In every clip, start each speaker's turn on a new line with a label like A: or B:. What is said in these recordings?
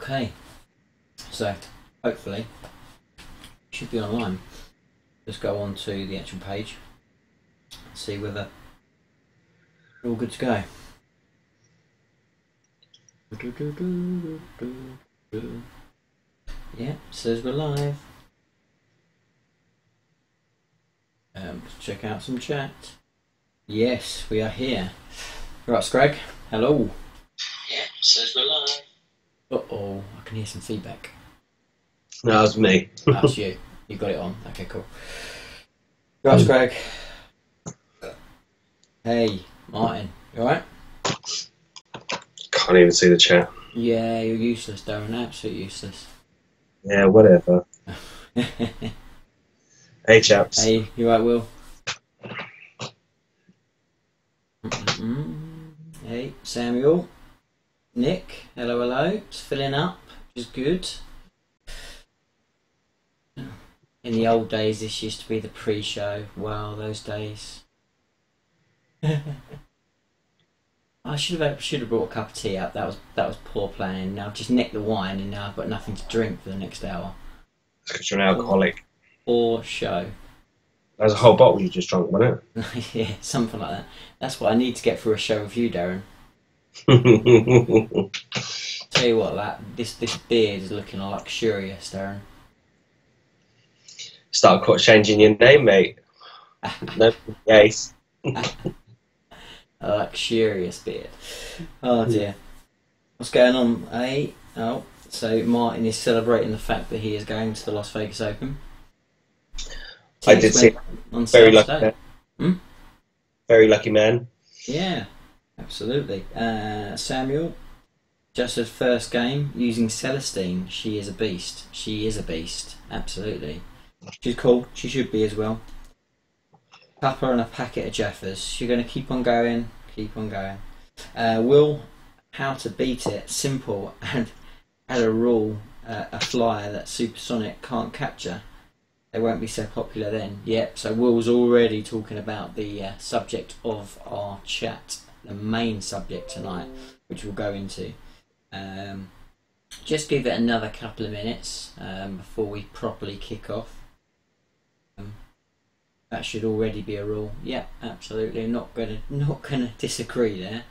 A: Okay, so hopefully should be online. Just go on to the actual page and see whether we're all good to go. Yeah, says we're live. Let's check out some chat. Yes, we are here. Right, Scrag. Hello. Yeah, says we're live. Uh-oh, I can hear some feedback.
B: That was me.
A: That's you. You got it on. Okay, cool. Right, Scrag. Hey, Martin. You alright?
B: Can't even see the chat.
A: Yeah, you're useless, Darren. Absolutely useless.
B: Yeah, whatever. Hey, chaps.
A: Hey, you right, Will? Hey, Samuel. Nick. Hello, hello. It's filling up, which is good. In the old days, this used to be the pre-show. Wow, those days. I should have brought a cup of tea out. That was poor planning. Now I've just nicked the wine, and now I've got nothing to drink for the next hour.
B: It's because you're an alcoholic.
A: Poor show.
B: There's a whole bottle you just drunk, wasn't
A: Yeah, something like that. That's what I need to get through a show with you, Darren.
B: it?
A: Tell you what, this beard is looking luxurious, Darren.
B: Start changing your name, mate. No, yes.
A: A luxurious beard. Oh dear. What's going on, eh? Oh, so Martin is celebrating the fact that he is going to the Las Vegas Open.
B: I did see.
A: On
B: Very lucky
A: Saturday.
B: man. Very lucky man.
A: Yeah, absolutely. Samuel, just his first game using Celestine. She is a beast. She is a beast. Absolutely. She's cool. She should be as well. Papa and a packet of Jaffas. She's going to keep on going. Keep on going. Will, how to beat it? Simple. And add a rule, a flyer that Supersonic can't capture. They won't be so popular then. Yep, so Will's already talking about the subject of our chat, the main subject tonight, which we'll go into. Just give it another couple of minutes before we properly kick off. That should already be a rule. Yep, absolutely. Not gonna disagree there.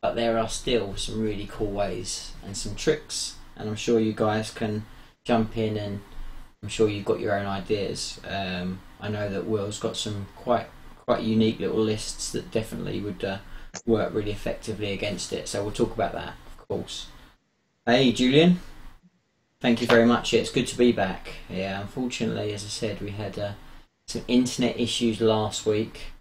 A: But there are still some really cool ways and some tricks, and I'm sure you guys can jump in, and I'm sure you've got your own ideas. I know that Will's got some quite unique little lists that definitely would work really effectively against it. So we'll talk about that, of course. Hey, Julian. Thank you very much. It's good to be back. Yeah, unfortunately, as I said, we had some internet issues last week.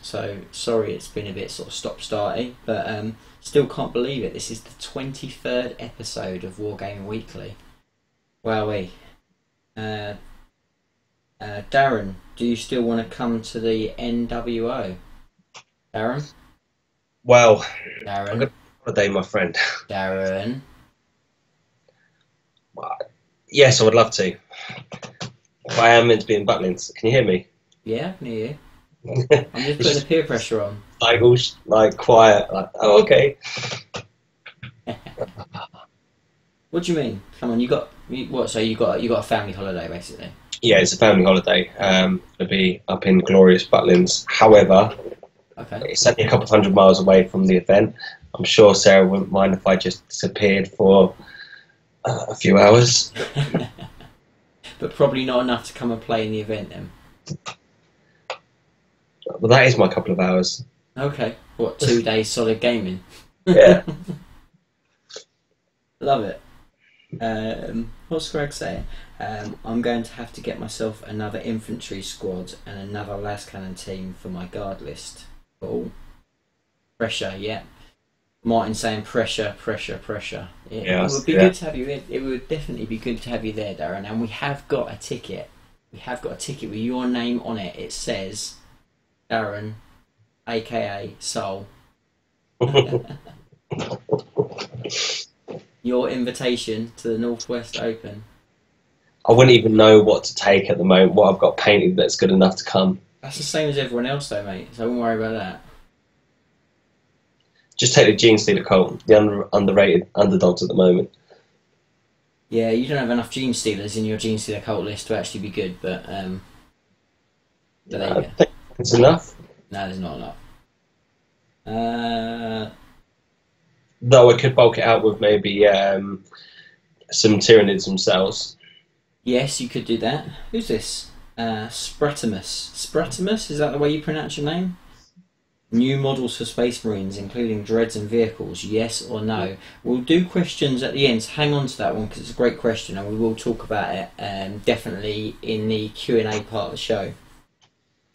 A: So sorry it's been a bit sort of stop-starty, but still can't believe it. This is the 23rd episode of Wargaming Weekly. Wowee. Darren, do you still want to come to the NWO? Darren?
B: Well,
A: Darren?
B: I'm going to holiday, my friend.
A: Darren?
B: Yes, I would love to. But I am meant to be in Butlins. Can you hear me?
A: Yeah, I can hear you. I'm just putting the peer pressure on.
B: Like all quiet. Like, oh, okay.
A: What do you mean? Come on, you got a family holiday basically.
B: Yeah, it's a family holiday. To be up in glorious Butlins. However,
A: okay,
B: it's only a couple of 100 miles away from the event. I'm sure Sarah wouldn't mind if I just disappeared for a few hours.
A: But probably not enough to come and play in the event then.
B: Well, that is my couple of hours.
A: Okay, what, 2 days solid gaming?
B: Yeah.
A: Love it. What's Greg saying? I'm going to have to get myself another infantry squad and another las cannon team for my guard list. Oh, pressure, yeah. Martin saying pressure. Yeah, it would be good to have you. It would definitely be good to have you there, Darren. And we have got a ticket. We have got a ticket with your name on it. It says Darren, aka Soul. Your invitation to the Northwest Open.
B: I wouldn't even know what to take at the moment. What I've got painted that's good enough to come.
A: That's the same as everyone else, though, mate. So I won't worry about that.
B: Just take the Gene Stealer cult, the underrated underdogs at the moment.
A: Yeah, you don't have enough Gene Stealers in your Gene Stealer cult list to actually be good, but there you
B: I
A: go.
B: think it's enough.
A: No, there's not enough.
B: Though I could bulk it out with maybe some Tyranids themselves.
A: Yes, you could do that. Who's this? Spratimus. Spratimus, is that the way you pronounce your name? New models for Space Marines, including dreads and vehicles, yes or no? We'll do questions at the end, so hang on to that one because it's a great question and we will talk about it definitely in the Q&A part of the show.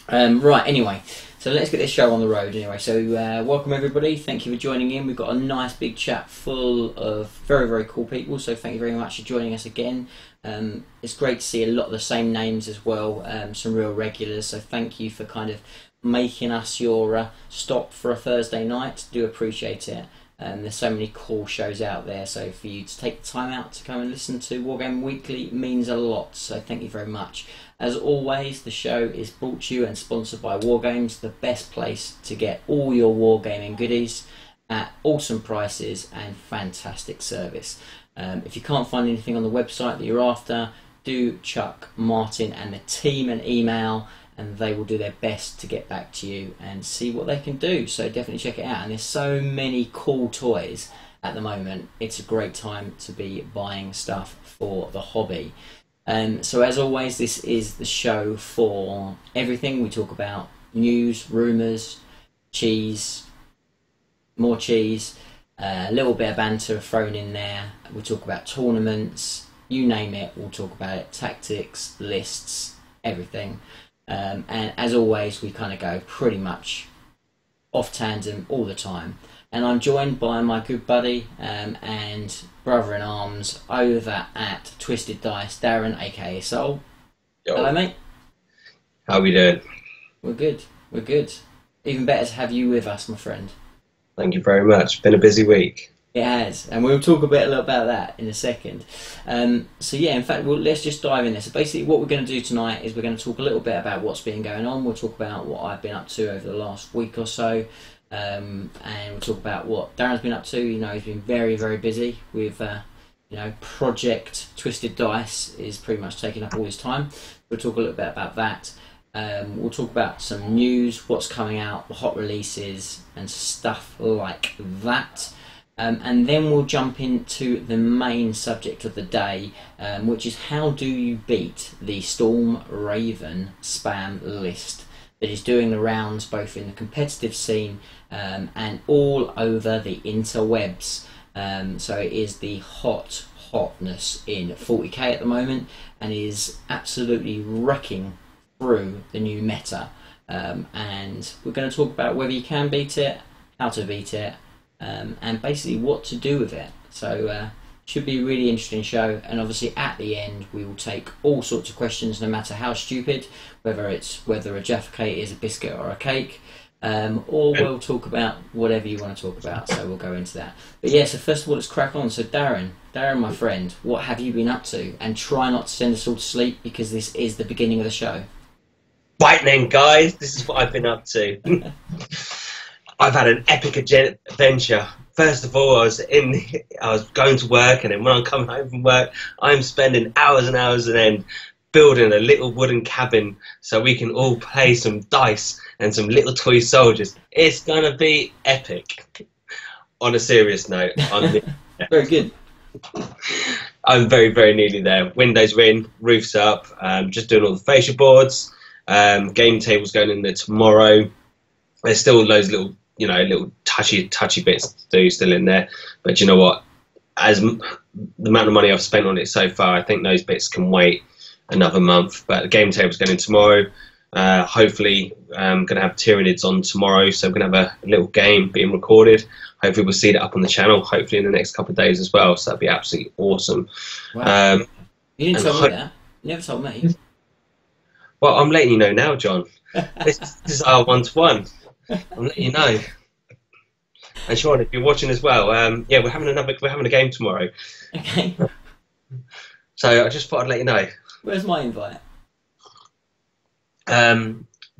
A: Right, anyway, so let's get this show on the road anyway. So welcome everybody, thank you for joining in. We've got a nice big chat full of very, very cool people, so thank you very much for joining us again. It's great to see a lot of the same names as well, some real regulars, so thank you for kind of making us your stop for a Thursday night. Do appreciate it. There's so many cool shows out there, so for you to take the time out to come and listen to Wargame Weekly means a lot, so thank you very much. As always, the show is brought to you and sponsored by Wargames, the best place to get all your wargaming goodies at awesome prices and fantastic service. If you can't find anything on the website that you're after, do chuck Martin and the team an email and they will do their best to get back to you and see what they can do. So definitely check it out. And there's so many cool toys at the moment. It's a great time to be buying stuff for the hobby. So as always, this is the show for everything. We talk about news, rumours, cheese, more cheese, a little bit of banter thrown in there. We'll talk about tournaments, you name it, we'll talk about it. Tactics, lists, everything. And as always, we kind of go pretty much off tandem all the time. And I'm joined by my good buddy and brother-in-arms over at Twisted Dice, Darren, aka Soul.
B: Yo.
A: Hello, mate.
B: How we doing?
A: We're good. We're good. Even better to have you with us, my friend.
B: Thank you very much. Been a busy week.
A: It has, and we'll talk a little about that in a second. So yeah, in fact, let's just dive in there. So basically what we're going to do tonight is we're going to talk a little bit about what's been going on. We'll talk about what I've been up to over the last week or so, and we'll talk about what Darren's been up to. You know, he's been very, very busy with, you know, Project Twisted Dice is pretty much taking up all his time. We'll talk a little bit about that. We'll talk about some news, what's coming out, the hot releases, and stuff like that. And then we'll jump into the main subject of the day, which is how do you beat the Storm Raven spam list that is doing the rounds both in the competitive scene and all over the interwebs. So it is the hotness in 40k at the moment and is absolutely wrecking through the new meta. And we're going to talk about whether you can beat it, how to beat it, and basically what to do with it. So should be a really interesting show, and obviously at the end we will take all sorts of questions, no matter how stupid, whether a Jaffa cake is a biscuit or a cake, or we'll talk about whatever you want to talk about, so we'll go into that. But yeah, so first of all, let's crack on. So Darren, my friend, what have you been up to? And try not to send us all to sleep, because this is the beginning of the show.
B: Right then, guys, this is what I've been up to. I've had an epic adventure. First of all, I was going to work, and then when I'm coming home from work, I'm spending hours and hours on end building a little wooden cabin so we can all play some dice and some little toy soldiers. It's gonna be epic. On a serious note,
A: very good.
B: I'm very, very nearly there. Windows are in, roof's up. Just doing all the fascia boards. Game tables going in there tomorrow. There's still loads of little touchy bits to do still in there, but you know what, as the amount of money I've spent on it so far, I think those bits can wait another month. But the game table's going in tomorrow. Hopefully I'm going to have Tyranids on tomorrow, so we're going to have a little game being recorded. Hopefully we'll see that up on the channel, hopefully in the next couple of days as well, so that'd be absolutely awesome.
A: Wow. You didn't tell me that. You never told me.
B: Well, I'm letting you know now, John. This is our one-to-one. I'm letting you know. And Sean, if you're watching as well, yeah, we're having a game tomorrow.
A: Okay.
B: So I just thought I'd let you know.
A: Where's my invite?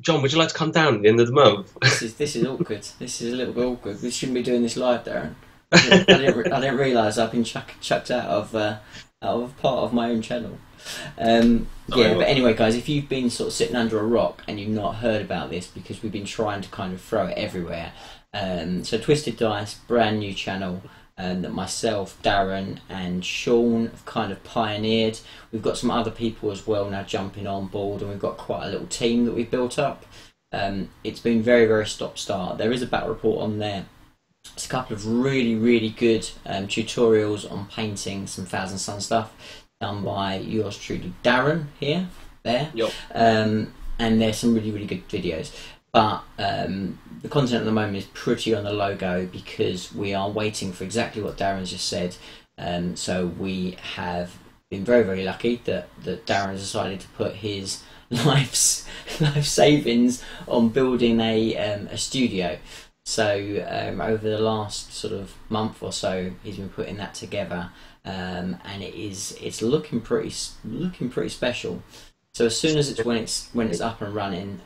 B: John, would you like to come down at the end of the month?
A: This is awkward. This is a little bit awkward. We shouldn't be doing this live, Darren. I didn't realise I've been chucked out of part of my own channel. Yeah, but anyway, guys, if you've been sort of sitting under a rock and you've not heard about this, because we've been trying to kind of throw it everywhere. So Twisted Dice, brand new channel. That myself, Darren and Sean have kind of pioneered. We've got some other people as well now jumping on board, and we've got quite a little team that we've built up. It's been very, very stop-start. There is a battle report on there. It's a couple of really, really good tutorials on painting some Thousand Sun stuff done by yours truly, Darren, there.
B: Yep.
A: And there's some really, really good videos. But the content at the moment is pretty on the low go because we are waiting for exactly what Darren's just said. So we have been very, very lucky that Darren has decided to put his life savings on building a studio. So over the last sort of month or so, he's been putting that together, and it's looking pretty special. So as soon as when it's up and running,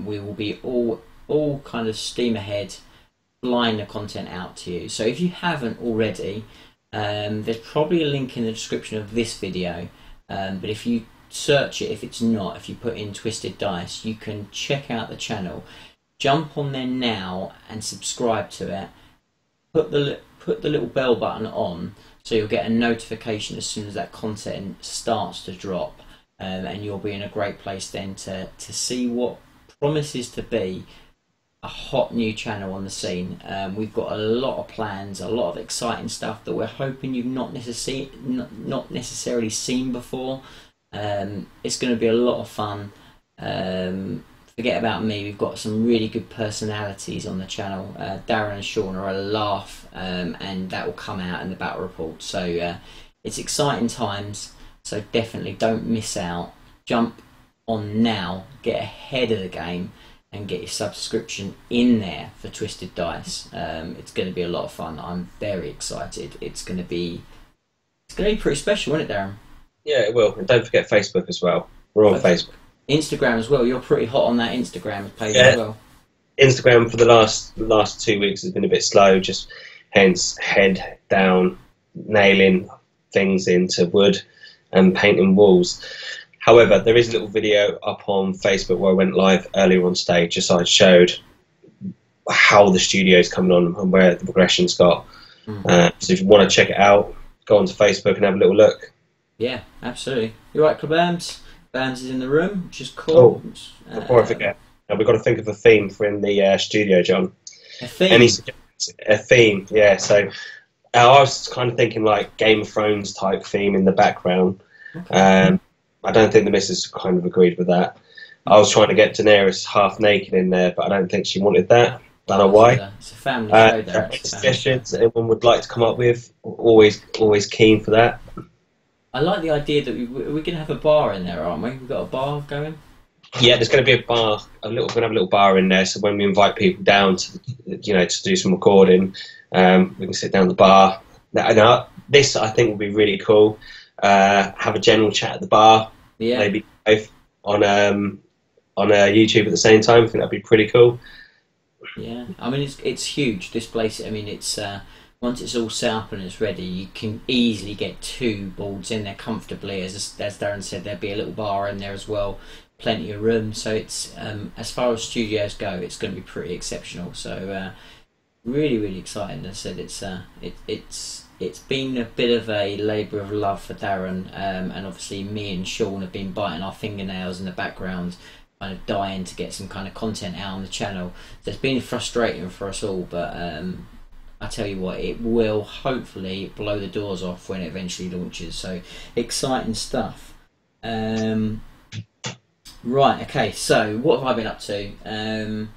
A: we will be all kind of steam ahead, flying the content out to you. So if you haven't already, there's probably a link in the description of this video. But if you search it, if you put in Twisted Dice, you can check out the channel. Jump on there now and subscribe to it. Put the little bell button on so you'll get a notification as soon as that content starts to drop. And you'll be in a great place then to see what promises to be a hot new channel on the scene. We've got a lot of plans, a lot of exciting stuff that we're hoping you've not necessarily seen before. It's going to be a lot of fun. Forget about me, we've got some really good personalities on the channel. Darren and Sean are a laugh, and that will come out in the battle report. So it's exciting times. So definitely don't miss out. Jump on now, get ahead of the game, and get your subscription in there for Twisted Dice. It's going to be a lot of fun. I'm very excited. It's going to be pretty special, isn't it, Darren?
B: Yeah, it will. And don't forget Facebook as well. We're on Facebook.
A: Instagram as well. You're pretty hot on that Instagram page as well.
B: Instagram for the last 2 weeks has been a bit slow. Just hence head down, nailing things into wood and painting walls. However, there is a little video up on Facebook where I went live earlier on stage, just so I showed how the studio's coming on and where the progression's got. So if you want to check it out, go onto Facebook and have a little look.
A: Yeah, absolutely. You're right, Clubams. Bams is in the room, which is cool.
B: Oh, before I forget, we've got to think of a theme for in the studio, John.
A: A theme?
B: A theme, yeah. So I was kind of thinking like Game of Thrones type theme in the background. Okay. I don't think the missus kind of agreed with that. I was trying to get Daenerys half naked in there, but I don't think she wanted that. Don't know why.
A: It's a family show there.
B: Suggestions anyone would like to come up with, always keen for that.
A: I like the idea that we're going to have a bar in there, aren't we? We've got a bar going.
B: Yeah, there's going to be a bar. We're going to have a little bar in there. So when we invite people down to, to do some recording, we can sit down at the bar. Now, this I think will be really cool. Have a general chat at the bar.
A: Yeah.
B: Maybe both on YouTube at the same time. I think that'd be pretty cool.
A: Yeah, I mean it's huge. This place. I mean it's. Once it's all set up and it's ready, you can easily get 2 boards in there comfortably. As Darren said, there'll be a little bar in there as well, plenty of room. So it's as far as studios go, it's going to be pretty exceptional. So really, really exciting. As I said, it's been a bit of a labour of love for Darren, and obviously me and Sean have been biting our fingernails in the background, kind of dying to get some kind of content out on the channel. So it's been frustrating for us all, but I tell you what, it will hopefully blow the doors off when it eventually launches. So exciting stuff. Right, okay, so what have I been up to?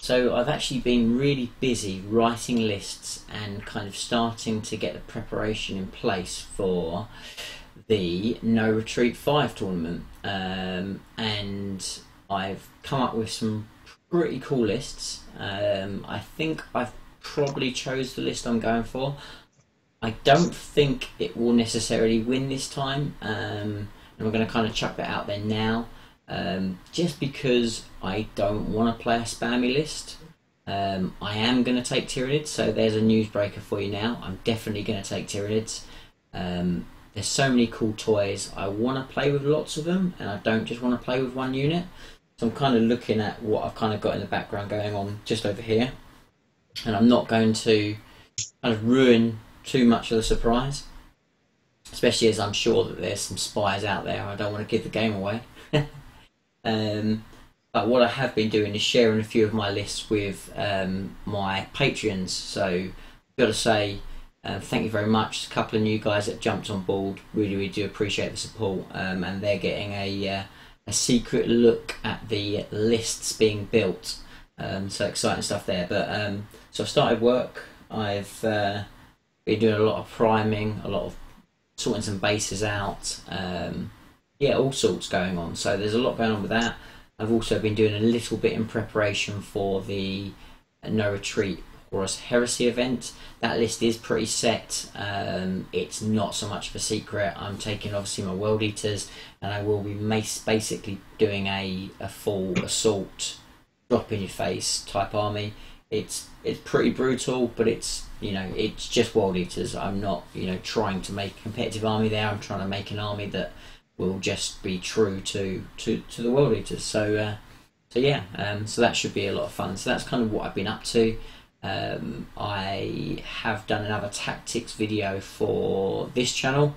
A: So I've actually been really busy writing lists and kind of starting to get the preparation in place for the No Retreat 5 tournament. And I've come up with some pretty cool lists. I think I've probably chose the list I'm going for. I don't think it will necessarily win this time, and we're going to kind of chuck that out there now. just because I don't want to play a spammy list. I am going to take Tyranids, so there's a newsbreaker for you now. I'm definitely going to take Tyranids. There's so many cool toys. I want to play with lots of them, and I don't just want to play with one unit. So I'm kind of looking at what I've kind of got in the background going on just over here, and I'm not going to kind of ruin too much of the surprise, especially as I'm sure that there's some spies out there. I don't want to give the game away. But what I have been doing is sharing a few of my lists with my Patreons. So I've got to say thank you very much. A couple of new guys that jumped on board. Really do appreciate the support, and they're getting a secret look at the lists being built. So exciting stuff there. But so I've started work. I've been doing a lot of priming, a lot of sorting some bases out. Yeah, all sorts going on. So there's a lot going on with that. I've also been doing a little bit in preparation for the No Retreat Horus Heresy event. That list is pretty set. It's not so much of a secret. I'm taking obviously my World Eaters, and I will be basically doing a full assault, drop in your face type army. It's pretty brutal, but it's it's just World Eaters. I'm not trying to make a competitive army there. I'm trying to make an army that will just be true to the World Eaters. So yeah, so that should be a lot of fun. So that's kind of what I've been up to. I have done another tactics video for this channel,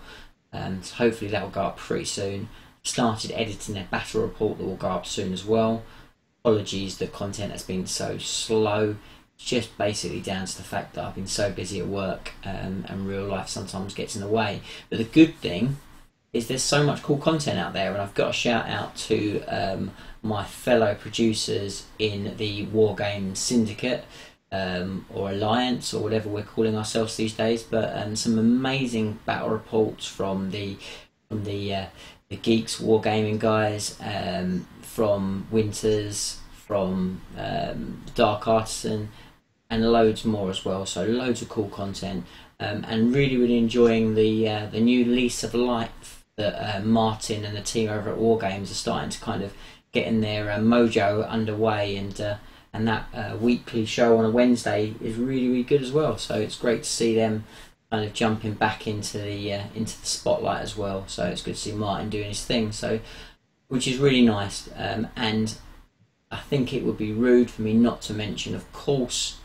A: and hopefully that will go up pretty soon. Started editing a battle report that will go up soon as well. Apologies, the content has been so slow. It's just basically down to the fact that I've been so busy at work, and real life sometimes gets in the way. But the good thing is there's so much cool content out there, and I've got a shout out to my fellow producers in the Wargames Syndicate, or Alliance, or whatever we're calling ourselves these days. But some amazing battle reports from the Geeks Wargaming guys, from Winters, from Dark Artisan, and loads more as well. So loads of cool content, and really enjoying the new lease of life that Martin and the team over at Wargames are starting to kind of get in their mojo underway, and that weekly show on a Wednesday is really good as well. So it's great to see them kind of jumping back into the spotlight as well. So it's good to see Martin doing his thing. So, which is really nice, and I think it would be rude for me not to mention, of course,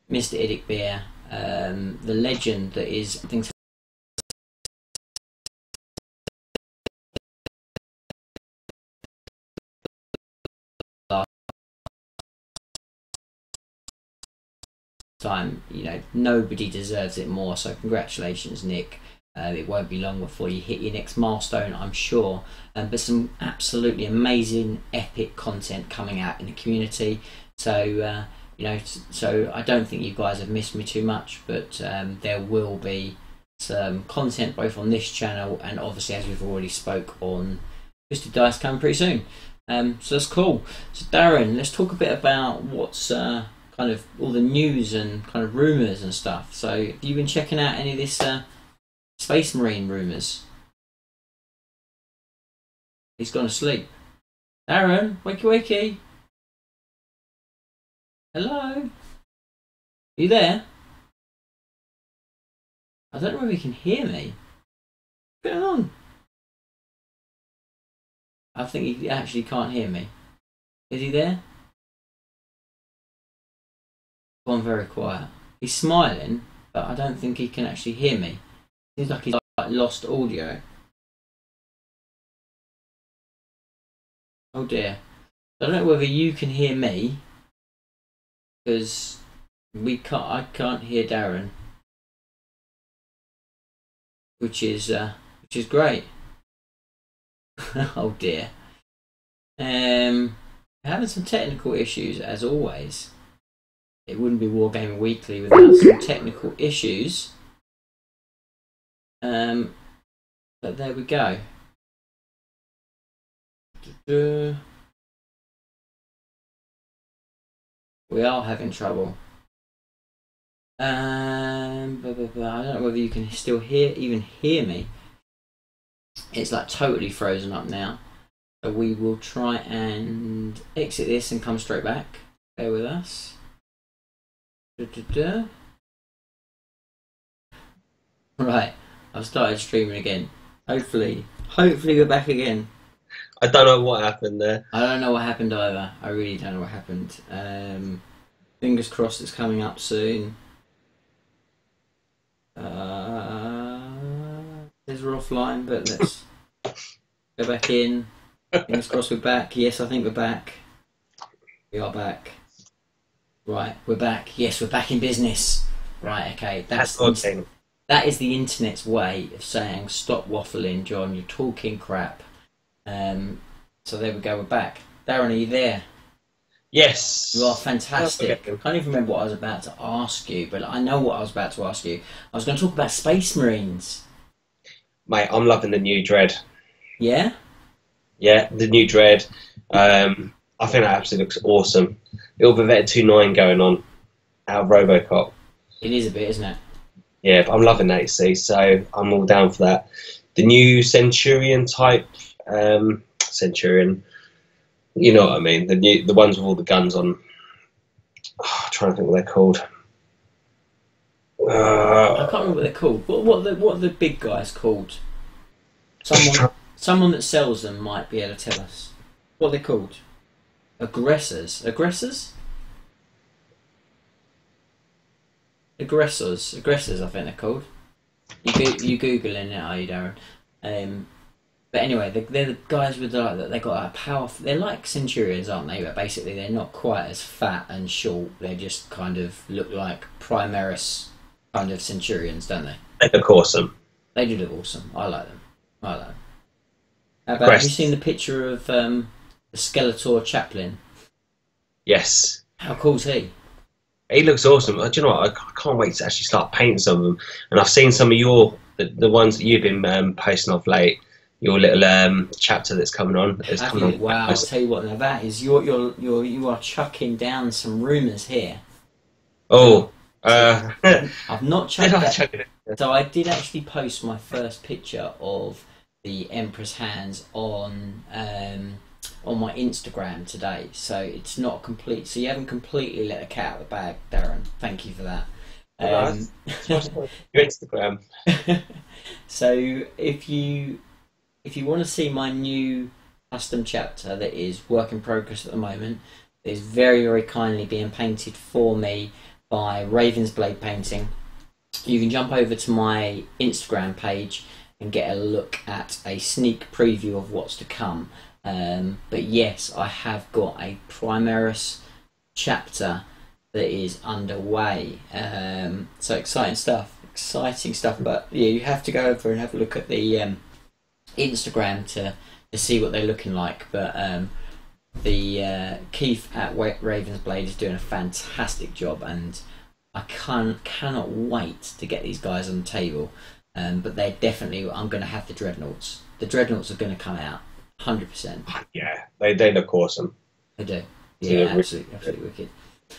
A: Mr. Idic Beer, the legend that is things. Time, nobody deserves it more. So congratulations, Nick. It won't be long before you hit your next milestone, I'm sure. But some absolutely amazing, epic content coming out in the community. So so I don't think you guys have missed me too much, but there will be some content both on this channel and obviously, as we've already spoke, on Twisted Dice coming pretty soon. So that's cool. So Darren, let's talk a bit about what's kind of all the news and kind of rumours and stuff. So have you been checking out any of this Space Marine rumours? He's gone to sleep. Darren, wakey. Hello? Are you there? I don't know if he can hear me. What's going on? I think he actually can't hear me. Is he there? Gone very quiet. He's smiling, but I don't think he can actually hear me. Seems like he's lost audio. Oh dear. I don't know whether you can hear me, because I can't hear Darren, which is great. Oh dear. Having some technical issues as always. It wouldn't be Wargaming Weekly without some technical issues. But there we go. We are having trouble. I don't know whether you can still even hear me. It's like totally frozen up now. So we will try and exit this and come straight back. Bear with us. Right, I've started streaming again. Hopefully we're back again.
B: I don't know what happened there.
A: I don't know what happened either. I really don't know what happened. Fingers crossed it's coming up soon. Says we're offline, but let's go back in. Fingers crossed we're back. Yes, I think we're back. We are back. Right, we're back. Yes, we're back in business. Right, okay. That is the internet's way of saying stop waffling, John. You're talking crap. So there we go. We're back. Darren, are you there?
B: Yes.
A: You are fantastic. I can't even remember what I was about to ask you, but I know what I was about to ask you. I was going to talk about Space Marines.
B: Mate, I'm loving the new Dread.
A: Yeah?
B: Yeah, the new Dread. I think that absolutely looks awesome. Little Vivetta 2.9 going on out of Robocop.
A: It is a bit, isn't it?
B: Yeah, but I'm loving that, you see, so I'm all down for that. The new Centurion type, Centurion, you know what I mean, the ones with all the guns on. Oh, I'm trying to think what they're called.
A: I can't remember what they're called. What are the big guys called? Someone that sells them might be able to tell us. What are they called? Aggressors? Aggressors, I think they're called. You Googling it, are you, Darren? But anyway, they're the guys with they got a powerful. They're like Centurions, aren't they? But basically, they're not quite as fat and short. They just kind of look like Primaris kind of Centurions, don't they?
B: They look awesome.
A: They do look awesome. I like them. How about, have you seen the picture of the Skeletor Chaplain?
B: Yes.
A: How cool's he?
B: He looks awesome. Do you know what? I can't wait to actually start painting some of them. And I've seen some of the ones that you've been posting off late. Your little chapter that's coming on.
A: Wow! I'll tell you what. Now that is you are chucking down some rumours here.
B: Oh,
A: I've not chucked that. So I did actually post my first picture of the Emperor's hands on my Instagram today. So it's not complete. So you haven't completely let the cat out of the bag, Darren. Thank you for that.
B: Your Instagram.
A: So if you want to see my new custom chapter that is work in progress at the moment, that is very, very kindly being painted for me by Raven's Blade Painting, you can jump over to my Instagram page and get a look at a sneak preview of what's to come. But yes, I have got a Primaris chapter that is underway. So exciting stuff. But yeah, you have to go over and have a look at the Instagram to see what they're looking like. But the Keith at Raven's Blade is doing a fantastic job, and I cannot wait to get these guys on the table. But they're definitely, I'm going to have the Dreadnoughts. The Dreadnoughts are going to come out 100%.
B: Yeah, they look awesome.
A: They do. Yeah, absolutely wicked.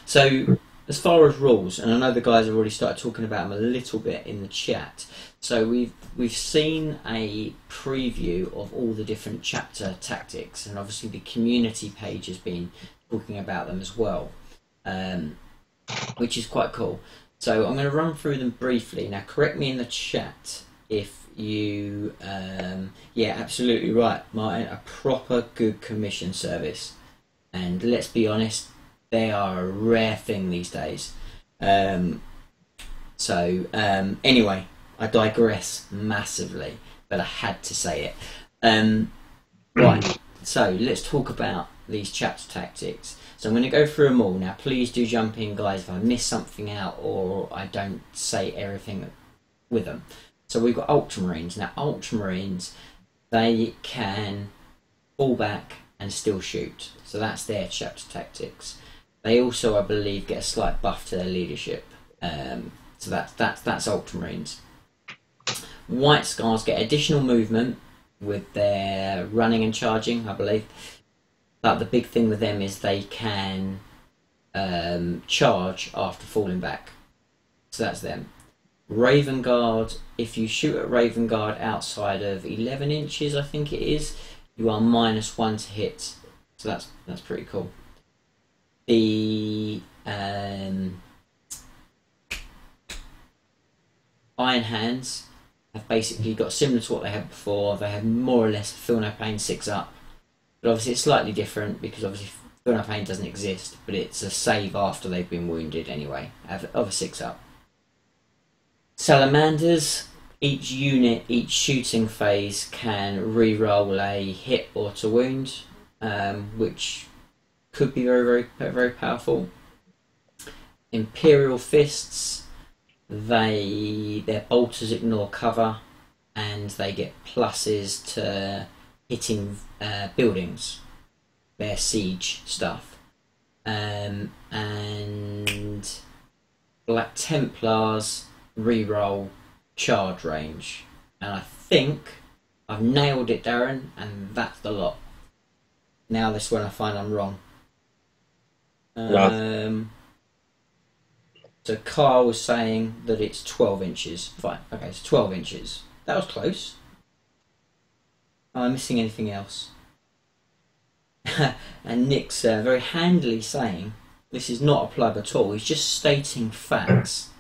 A: So as far as rules, and I know the guys have already started talking about them a little bit in the chat. So we've seen a preview of all the different chapter tactics, and obviously the community page has been talking about them as well, which is quite cool. So I'm going to run through them briefly. Now, correct me in the chat if you... yeah, absolutely right, Martin. A proper good commission service. And let's be honest, they are a rare thing these days. Anyway, I digress massively, but I had to say it. Right, so let's talk about these chapter tactics. So I'm going to go through them all. Now, please do jump in, guys, if I miss something out or I don't say everything with them. So we've got Ultramarines. Now, Ultramarines, they can fall back and still shoot. So that's their chapter tactics. They also, I believe, get a slight buff to their leadership. So that's Ultramarines. White Scars get additional movement with their running and charging, I believe. But the big thing with them is they can charge after falling back. So that's them. Raven Guard, if you shoot at Raven Guard outside of 11 inches, I think it is, you are -1 to hit. So that's pretty cool. The Iron Hands have basically got similar to what they had before. They have more or less Feel No Pain 6-up, but obviously it's slightly different because obviously Feel No Pain doesn't exist, but it's a save after they've been wounded anyway, of a 6-up. Salamanders, each unit, each shooting phase can re-roll a hit or to wound, which could be very, very, very powerful. Imperial Fists, their bolters ignore cover, and they get pluses to hitting buildings, their siege stuff. And Black Templars re-roll charge range, and I think I've nailed it, Darren, and that's the lot. Now this is when I find I'm wrong. So Carl was saying that it's 12 inches. Fine, okay, it's 12 inches. That was close. Am I missing anything else? And Nick's very handily saying, this is not a plug at all, he's just stating facts,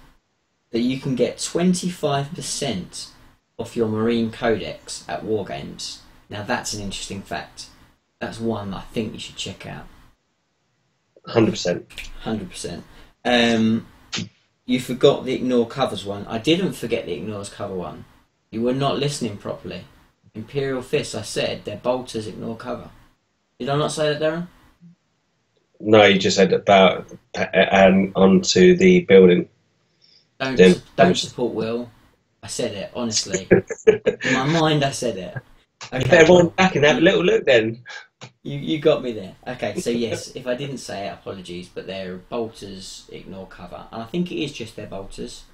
A: that you can get 25% off your Marine Codex at Wargames. Now that's an interesting fact. That's one I think you should check out.
B: 100%.
A: 100%. You forgot the Ignore Covers one. I didn't forget the Ignores Cover one. You were not listening properly. Imperial Fists, I said, their bolters ignore cover. Did I not say that, Darren?
B: No, you just said about onto the building.
A: Don't support Will. I said it, honestly. In my mind, I said it.
B: Okay. Everyone back and have a little look then.
A: You got me there. Okay, so yes, if I didn't say it, apologies, but their bolters ignore cover. And I think it is just their bolters.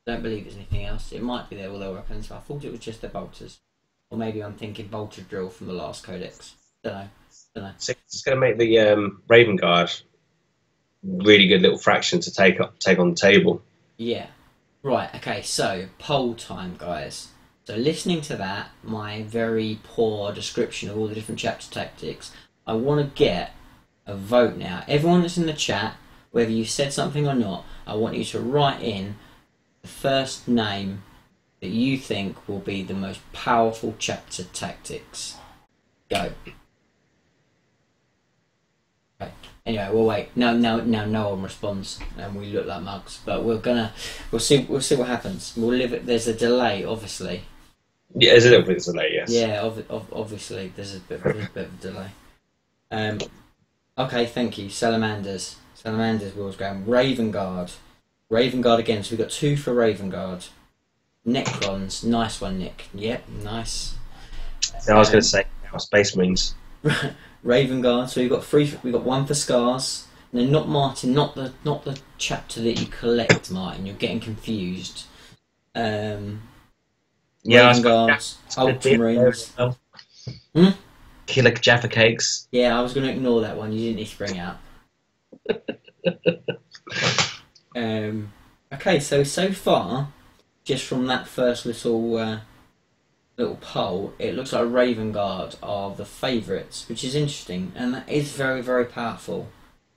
A: I don't believe it's anything else. It might be all their weapons, but I thought it was just their bolters. Or maybe I'm thinking bolter drill from the last codex. Don't know.
B: So it's going to make the Raven Guard really good little fraction to take on the table.
A: Yeah. Right, okay, so poll time, guys. So listening to that, my very poor description of all the different chapter tactics, I want to get a vote now. Everyone that's in the chat, whether you said something or not, I want you to write in the first name that you think will be the most powerful chapter tactics. Go. Okay. Anyway, we'll wait. No one responds, and we look like mugs. But we'll see what happens. We'll live it. There's a delay, obviously.
B: Yeah, there's a little bit of delay, yes.
A: Yeah, obviously there's a bit of delay. Okay, thank you. Salamanders, Will's going. Raven Guard again. So we've got 2 for Raven Guard. Necrons, nice one, Nick. Yep, nice.
B: So I was going to say Space Marines.
A: Raven Guard. So we've got 3. We've got 1 for Scars. No, not Martin. Not the chapter that you collect, Martin. You're getting confused. Raven Guards, Ultramarines.
B: Killer Jaffa Cakes.
A: Yeah, I was going to ignore that one. You didn't need to bring it up. Okay, so far, just from that first little poll, it looks like Raven Guard are the favourites, which is interesting, and that is very, very powerful.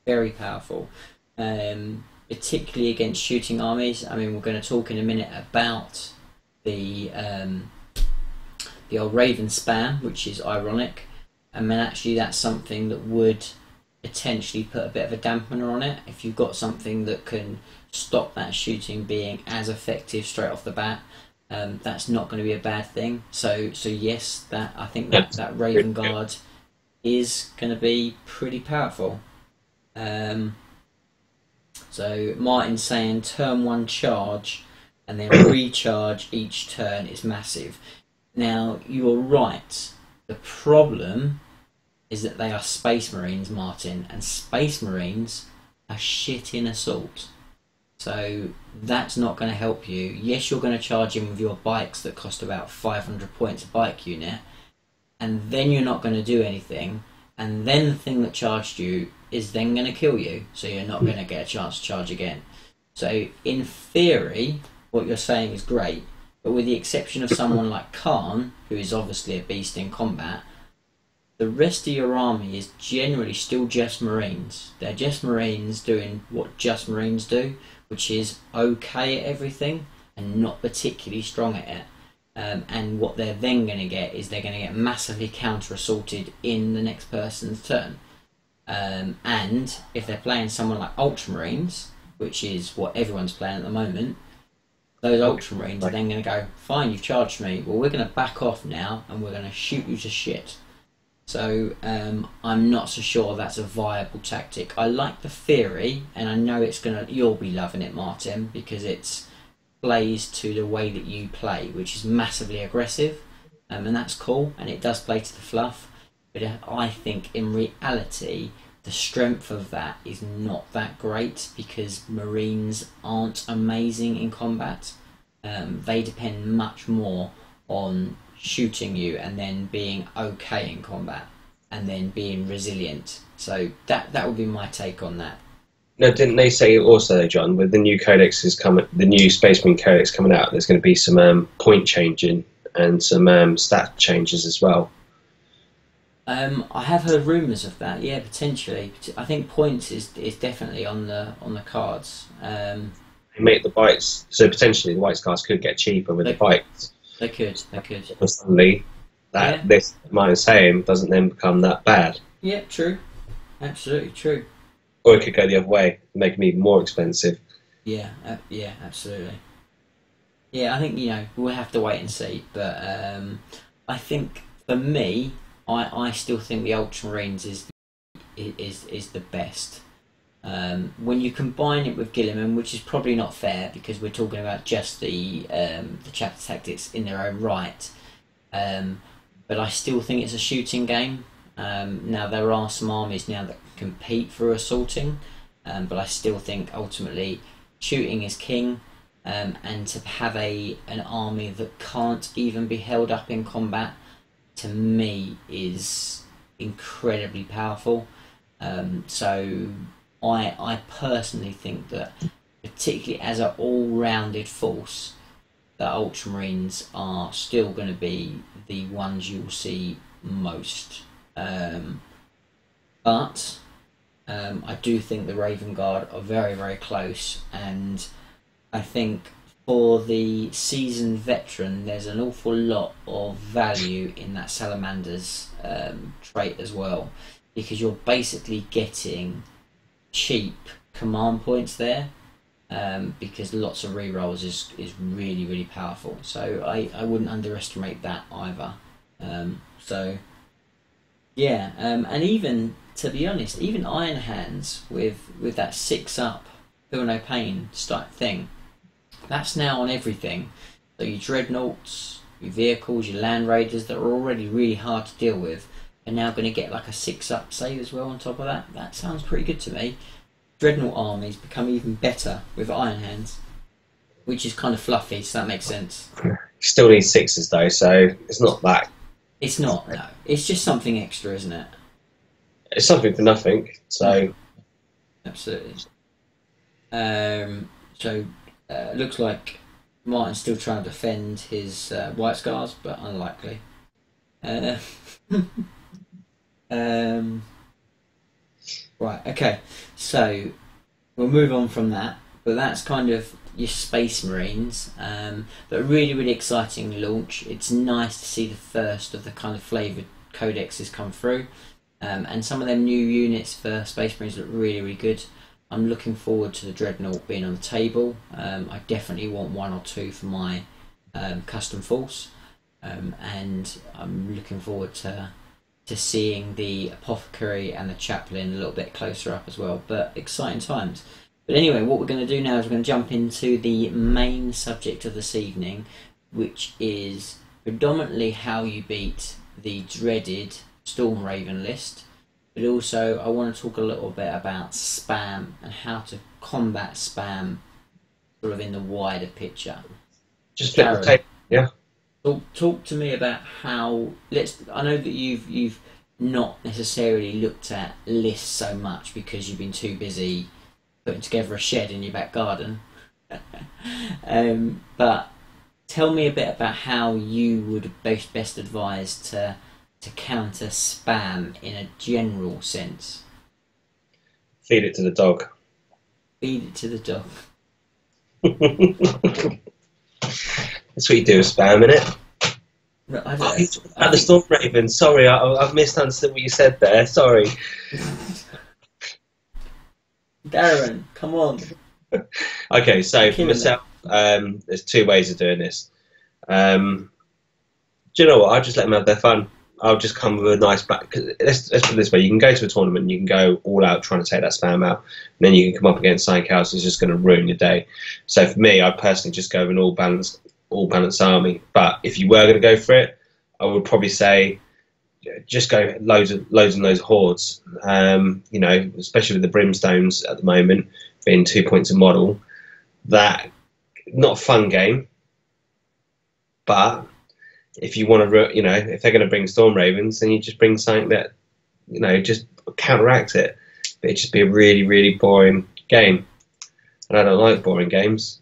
A: Very powerful. Particularly against shooting armies. I mean, we're going to talk in a minute about the old Raven spam, which is ironic. I mean, actually, that's something that would potentially put a bit of a dampener on it. If you've got something that can stop that shooting being as effective straight off the bat, that's not going to be a bad thing. So yes, I think that Raven Guard is going to be pretty powerful. So Martin's saying turn 1 charge and then recharge each turn is massive. Now, you're right. The problem is that they are Space Marines, Martin, and Space Marines are shit in assault. So that's not going to help you. Yes, you're going to charge in with your bikes that cost about 500 points a bike unit, and then you're not going to do anything, and then the thing that charged you is then going to kill you, so you're not going to get a chance to charge again. So in theory, what you're saying is great, but with the exception of someone like Khan, who is obviously a beast in combat, the rest of your army is generally still just Marines. They're just Marines doing what just Marines do, which is okay at everything and not particularly strong at it. And what they're then going to get is they're going to get massively counter-assaulted in the next person's turn. And if they're playing someone like Ultramarines, which is what everyone's playing at the moment, those Ultramarines are then going to go, fine, you've charged me, well, we're going to back off now and we're going to shoot you to shit. So I'm not so sure that's a viable tactic. I like the theory, and I know you'll be loving it, Martin, because it's plays to the way that you play, which is massively aggressive, and that's cool, and it does play to the fluff. But I think in reality, the strength of that is not that great because Marines aren't amazing in combat. They depend much more on shooting you and then being okay in combat and then being resilient. So that would be my take on that.
B: No, didn't they say also, John, with the new codexes coming, the new Space Marine codex coming out, there's going to be some point changing and some stat changes as well?
A: I have heard rumours of that. Yeah, potentially. I think points is definitely on the cards.
B: They make the bites, so potentially the white cards could get cheaper with the bites.
A: They could.
B: But suddenly, this minus saying doesn't then become that bad.
A: Yeah, true. Absolutely true.
B: Or it could go the other way, make them even more expensive.
A: Yeah, absolutely. Yeah, I think we'll have to wait and see. But I think for me, I still think the Ultramarines is the best. When you combine it with Guilliman, which is probably not fair because we're talking about just the chapter tactics in their own right, but I still think it's a shooting game. Now there are some armies now that compete for assaulting, but I still think ultimately shooting is king, and to have an army that can't even be held up in combat, to me, is incredibly powerful. So I personally think that, particularly as an all-rounded force, the Ultramarines are still going to be the ones you'll see most. But I do think the Raven Guard are very, very close, and I think for the seasoned veteran, there's an awful lot of value in that Salamander's trait as well, because you're basically getting cheap command points there, because lots of rerolls is really, really powerful. So I wouldn't underestimate that either. So yeah, and even, to be honest, even Iron Hands with that 6-up Feel No Pain type thing, that's now on everything. So your dreadnoughts, your vehicles, your land raiders that are already really hard to deal with are now going to get like a 6-up save as well on top of that. That sounds pretty good to me. Dreadnought armies become even better with Iron Hands, which is kind of fluffy, so that makes sense.
B: Still need 6s though, so it's not that.
A: It's not, no. It's just something extra, isn't it?
B: It's something for nothing, so...
A: Absolutely. So, looks like Martin's still trying to defend his White Scars, but unlikely. Right, okay. So, we'll move on from that. But that's kind of your Space Marines. But a really, really exciting launch. It's nice to see the first of the kind of flavoured codexes come through. And some of them new units for Space Marines look really, really good. I'm looking forward to the Dreadnought being on the table. I definitely want 1 or 2 for my custom force. And I'm looking forward to seeing the Apothecary and the Chaplain a little bit closer up as well. But exciting times. But anyway, what we're going to do now is we're going to jump into the main subject of this evening, which is predominantly how you beat the dreaded Storm Raven list. But also I want to talk a little bit about spam and how to combat spam sort of in the wider picture.
B: Just flip the tape, yeah.
A: Talk to me about how. I know that you've not necessarily looked at lists so much because you've been too busy putting together a shed in your back garden. But tell me a bit about how you would best advise to to counter spam in a general sense?
B: Feed it to the dog.
A: Feed it to the dog.
B: That's what you do with spam, innit?
A: No, I
B: Oh,
A: don't.
B: you talked about the Storm Raven. Sorry, I've misunderstood what you said there. Sorry.
A: Darren, come on.
B: Okay, so for
A: Killing
B: myself, there's two ways of doing this. Do you know what? I'll just let them have their fun. I'll just come with a nice back. Let's put it this way: you can go to a tournament, and you can go all out trying to take that spam out, and then you can come up against something else that's just going to ruin your day. So for me, I personally just go with an all balanced army. But if you were going to go for it, I would probably say just go loads and loads of hordes. You know, especially with the brimstones at the moment being 2 points a model. That not a fun game, but if you want to, you know, if they're going to bring Storm Ravens, then you just bring something that, you know, just counteracts it. But it'd just be a really, really boring game. And I don't like boring games.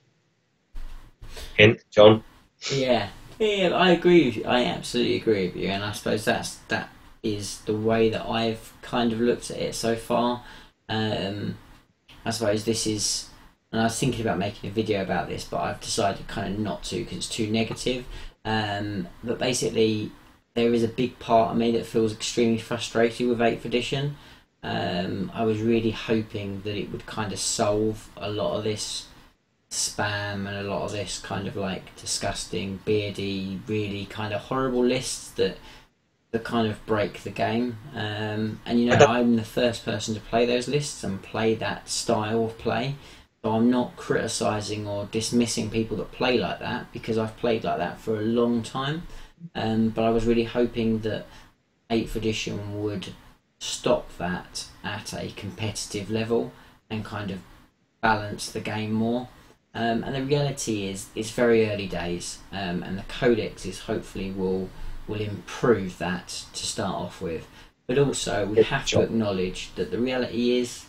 B: Hint, John?
A: Yeah, I agree with you. I absolutely agree with you. And I suppose that is the way that I've kind of looked at it so far. I suppose this is, and I was thinking about making a video about this, but I've decided kind of not to because it's too negative. But basically, there is a big part of me that feels extremely frustrated with 8th edition. I was really hoping that it would kind of solve a lot of this spam and a lot of this kind of like disgusting, beardy, really kind of horrible lists that kind of break the game. And you know, I'm the first person to play those lists and play that style of play. So I'm not criticising or dismissing people that play like that because I've played like that for a long time. But I was really hoping that 8th edition would stop that at a competitive level and kind of balance the game more. And the reality is it's very early days, and the codexes hopefully will improve that to start off with. But also we have to acknowledge that the reality is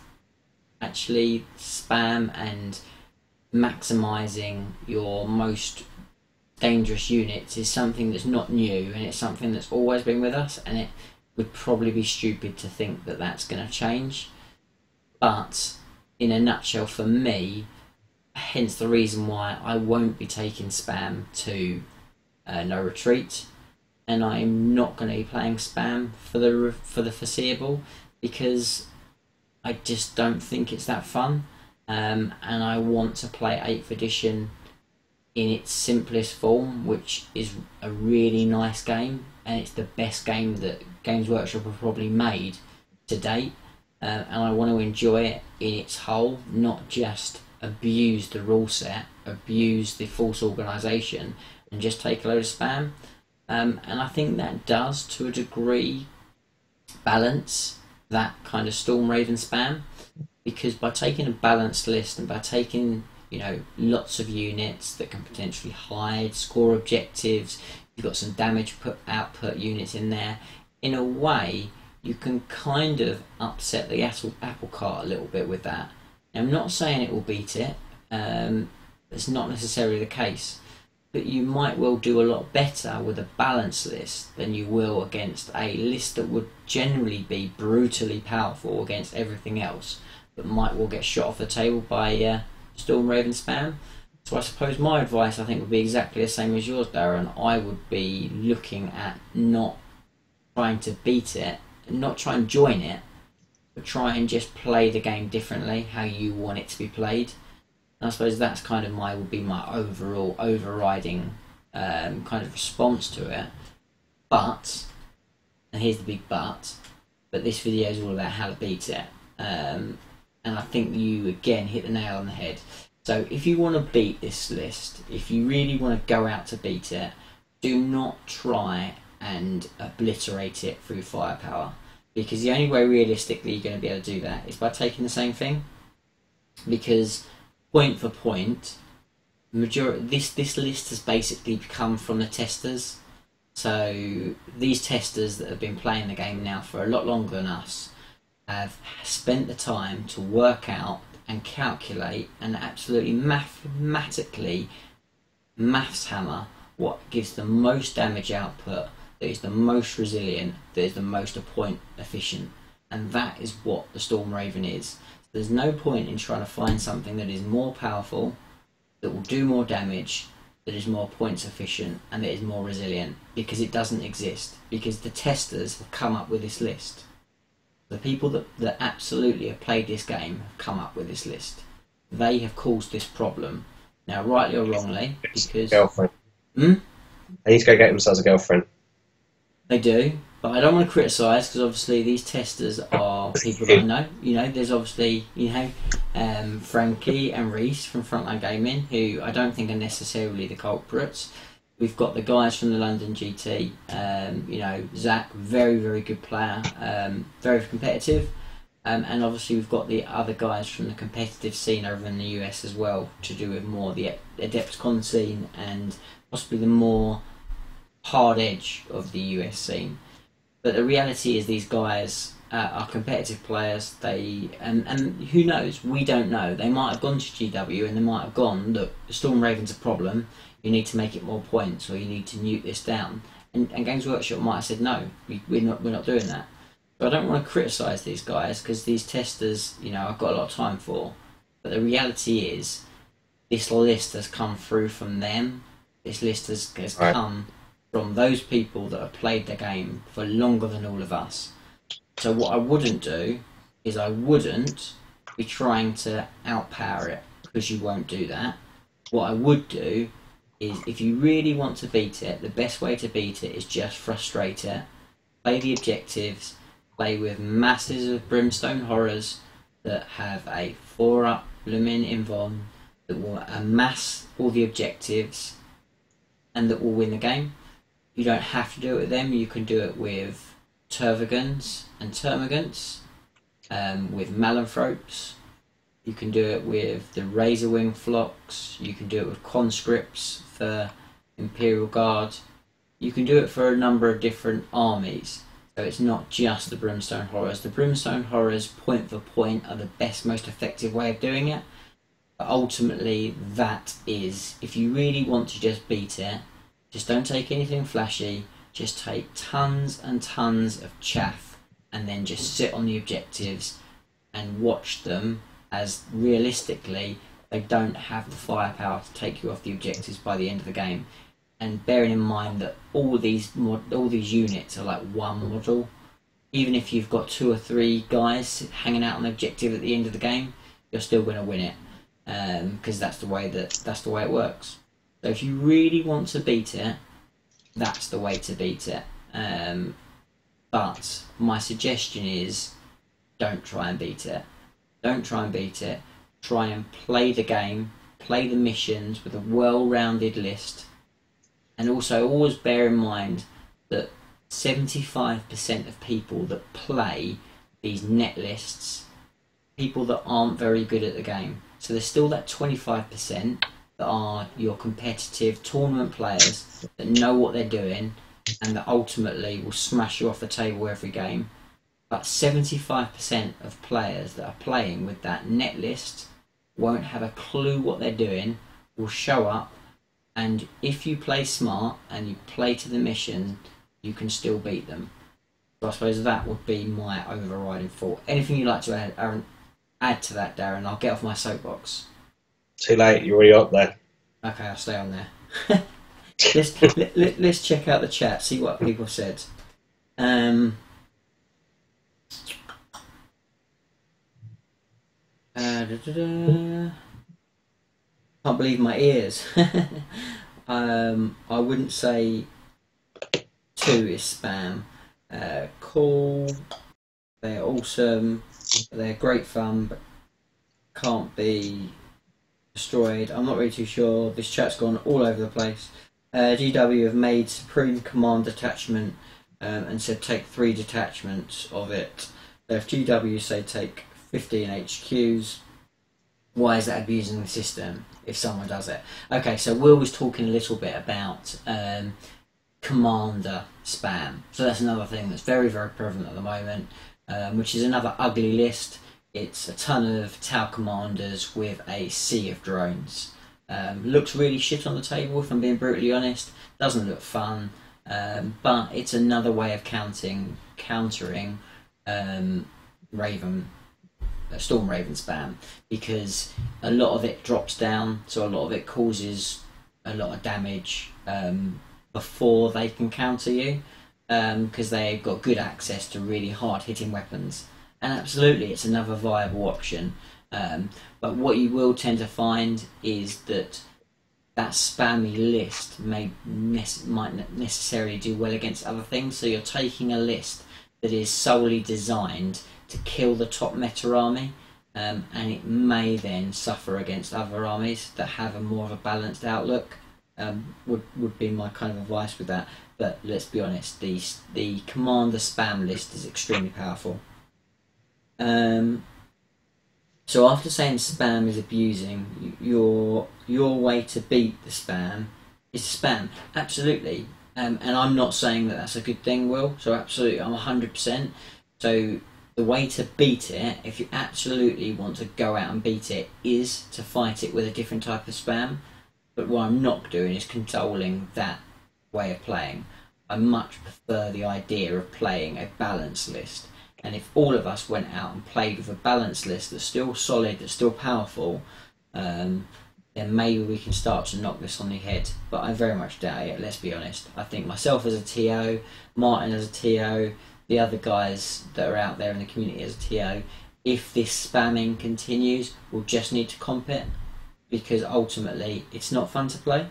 A: actually spam and maximising your most dangerous units is something that's not new, and it's something that's always been with us, and it would probably be stupid to think that that's going to change. But in a nutshell, for me, hence the reason why I won't be taking spam to no retreat, and I'm not going to be playing spam for the foreseeable, because I just don't think it's that fun, and I want to play 8th edition in its simplest form, which is a really nice game, and it's the best game that Games Workshop have probably made to date, and I want to enjoy it in its whole, not just abuse the rule set, abuse the false organisation, and just take a load of spam. And I think that does, to a degree, balance that kind of Storm Raven spam, because by taking a balanced list and by taking, you know, lots of units that can potentially hide, score objectives, you've got some damage output units in there, in a way you can kind of upset the apple cart a little bit with that. Now, I'm not saying it will beat it, it's not necessarily the case, but you might well do a lot better with a balanced list than you will against a list that would generally be brutally powerful against everything else, but might well get shot off the table by Storm Raven spam. So I suppose my advice, I think, would be exactly the same as yours, Darren. I would be looking at not trying to beat it, not try and join it, but try and just play the game differently, how you want it to be played. And I suppose that's kind of would be my overall overriding kind of response to it. But, and here's the big but this video is all about how to beat it. And I think you again hit the nail on the head. So if you want to beat this list, if you really want to go out to beat it, do not try and obliterate it through firepower, because the only way realistically you're going to be able to do that is by taking the same thing. Because point for point, this list has basically come from the testers. So these testers that have been playing the game now for a lot longer than us have spent the time to work out and calculate and absolutely mathematically maths hammer what gives the most damage output that is the most resilient, that is the most point efficient, and that is what the Storm Raven is. There's no point in trying to find something that is more powerful, that will do more damage, that is more points efficient, and that is more resilient, because it doesn't exist. Because the testers have come up with this list. The people that absolutely have played this game have come up with this list. They have caused this problem. Now, rightly or wrongly, because...
B: Girlfriend.
A: Hmm?
B: They need to go get themselves a girlfriend.
A: They do, but I don't want to criticise, because obviously these testers are people that I know. You know, there's obviously, you know, Frankie and Reese from Frontline Gaming, who I don't think are necessarily the culprits. We've got the guys from the London GT, you know, Zach, very, very good player, very competitive. And obviously we've got the other guys from the competitive scene over in the US as well, to do with more the Adepticon scene and possibly the more hard edge of the US scene. But the reality is these guys are competitive players. They and who knows? We don't know. They might have gone to GW and they might have gone, look, the Storm Raven's a problem. You need to make it more points, or you need to nuke this down. And Games Workshop might have said no, we're not doing that. But I don't want to criticise these guys, because these testers, you know, I've got a lot of time for. But the reality is, this list has come through from them. This list has come from those people that have played the game for longer than all of us. So what I wouldn't do is I wouldn't be trying to outpower it, because you won't do that. What I would do is, if you really want to beat it, the best way to beat it is just frustrate it. Play the objectives, play with masses of Brimstone Horrors that have a 4-up blooming Invon, that will amass all the objectives and that will win the game. You don't have to do it with them. You can do it with Tervagants and Termagants, with Malanthropes. You can do it with the Razorwing Flocks. You can do it with Conscripts for Imperial Guard. You can do it for a number of different armies. So it's not just the Brimstone Horrors. The Brimstone Horrors, point for point, are the best, most effective way of doing it. But ultimately, that is, if you really want to just beat it, just don't take anything flashy. Just take tons and tons of chaff, and then just sit on the objectives and watch them, as realistically they don't have the firepower to take you off the objectives by the end of the game. And bearing in mind that all these units are like one model, even if you've got 2 or 3 guys hanging out on the objective at the end of the game, you're still going to win it, because that's the way it works. So if you really want to beat it, that's the way to beat it. But my suggestion is, don't try and beat it. Don't try and beat it. Try and play the game, play the missions with a well-rounded list. And also always bear in mind that 75% of people that play these net lists, people that aren't very good at the game. So there's still that 25% that are your competitive tournament players that know what they're doing and that ultimately will smash you off the table every game. But 75% of players that are playing with that net list won't have a clue what they're doing, will show up, and if you play smart and you play to the mission, you can still beat them. So I suppose that would be my overriding thought. Anything you'd like to add to that, Darren? I'll get off my soapbox.
B: Too late, you're already up there.
A: Okay, I'll stay on there. Let's check out the chat, see what people said. Can't believe my ears. I wouldn't say 2 is spam. Cool. They're awesome. They're great fun, but can't be destroyed. I'm not really too sure. This chat's gone all over the place. GW have made Supreme Command detachment and said take 3 detachments of it. So if GW say take 15 HQs, why is that abusing the system if someone does it? Okay, so Will was talking a little bit about commander spam. So that's another thing that's very, very prevalent at the moment, which is another ugly list. It's a ton of Tau commanders with a sea of drones. Looks really shit on the table, if I'm being brutally honest. Doesn't look fun. But it's another way of countering Raven, Storm Raven spam, because a lot of it drops down, so a lot of it causes a lot of damage before they can counter you, because they've got good access to really hard hitting weapons. And absolutely, it's another viable option. But what you will tend to find is that spammy list might not necessarily do well against other things. So you're taking a list that is solely designed to kill the top meta army, and it may then suffer against other armies that have a more of a balanced outlook. Would be my kind of advice with that. But let's be honest, the commander spam list is extremely powerful. So after saying spam is abusing, your way to beat the spam is spam. Absolutely. And I'm not saying that that's a good thing, Will. So absolutely, I'm 100%. So the way to beat it, if you absolutely want to go out and beat it, is to fight it with a different type of spam. But what I'm not doing is controlling that way of playing. I much prefer the idea of playing a balanced list. And if all of us went out and played with a balanced list that's still solid, that's still powerful, then maybe we can start to knock this on the head. But I very much doubt it, let's be honest. I think myself as a TO, Martin as a TO, the other guys that are out there in the community as a TO, if this spamming continues, we'll just need to comp it, because ultimately it's not fun to play.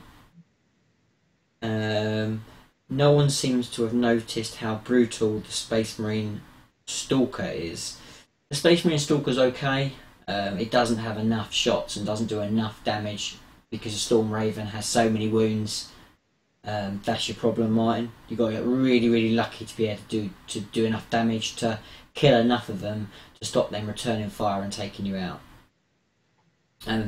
A: No one seems to have noticed how brutal the Space Marine Stalker is. The Space Marine Stalker's okay. It doesn't have enough shots and doesn't do enough damage because the Storm Raven has so many wounds. That's your problem, Martin. You've got to get really, really lucky to be able to do enough damage to kill enough of them to stop them returning fire and taking you out.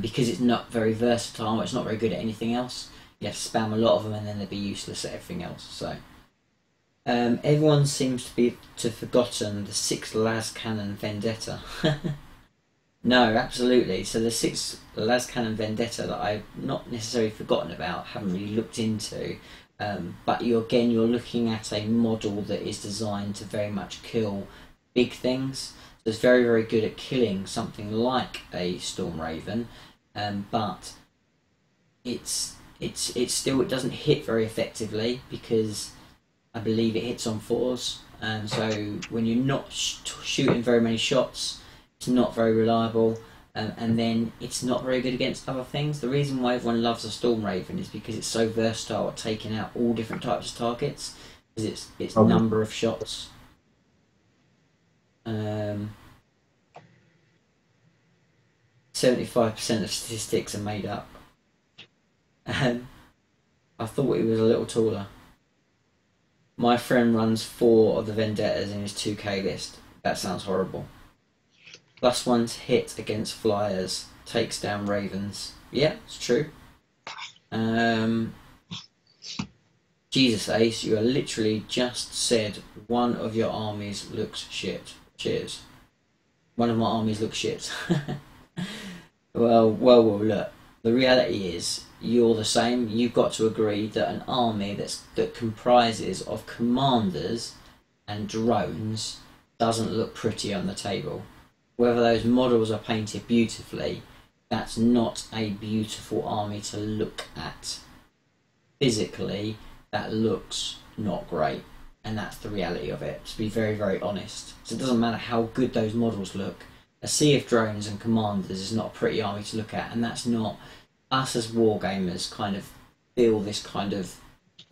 A: Because it's not very versatile, it's not very good at anything else. You have to spam a lot of them and then they'll be useless at everything else. So everyone seems to have forgotten the 6 las cannon vendetta. No, absolutely. So the 6 las cannon vendetta that I've not necessarily forgotten about, haven't really looked into, but you're looking at a model that is designed to very much kill big things. So it's very, very good at killing something like a Storm Raven, but it doesn't hit very effectively, because I believe it hits on 4s, so when you're not shooting very many shots, it's not very reliable, and then it's not very good against other things. The reason why everyone loves a Storm Raven is because it's so versatile at taking out all different types of targets, because its number of shots. 75% of statistics are made up. I thought he was a little taller. My friend runs 4 of the Vendettas in his 2k list. That sounds horrible. +1's hit against flyers, takes down ravens. Yeah, it's true. Jesus, Ace, you are literally just said one of your armies looks shit. Cheers. One of my armies looks shit. Well, look. The reality is, you're the same. You've got to agree that an army that comprises of commanders and drones doesn't look pretty on the table. Whether those models are painted beautifully, that's not a beautiful army to look at. Physically, that looks not great, and that's the reality of it, to be very, very honest. So it doesn't matter how good those models look. A sea of drones and commanders is not a pretty army to look at, and that's not... Us as wargamers kind of feel this kind of...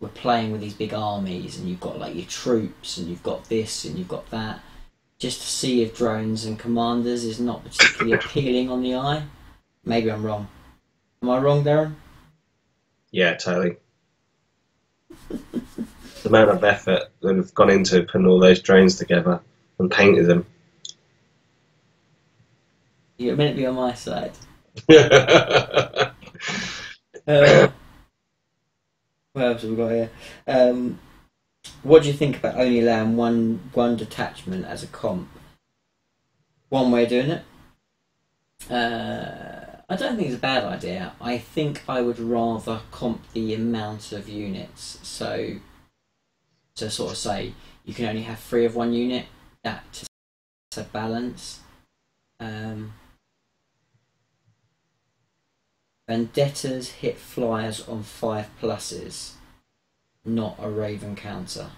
A: We're playing with these big armies, and you've got like your troops, and you've got this, and you've got that. Just a sea of drones and commanders is not particularly appealing on the eye. Maybe I'm wrong. Am I wrong, Darren?
B: Yeah, totally. The amount of effort that have gone into putting all those drones together and painting them.
A: You're meant to be on my side. What else have we got here? What do you think about only allowing one detachment as a comp? One way of doing it? I don't think it's a bad idea. I think I would rather comp the amount of units. So to sort of say you can only have 3 of one unit. That's a balance. Vendettas hit flyers on 5+, not a Raven counter.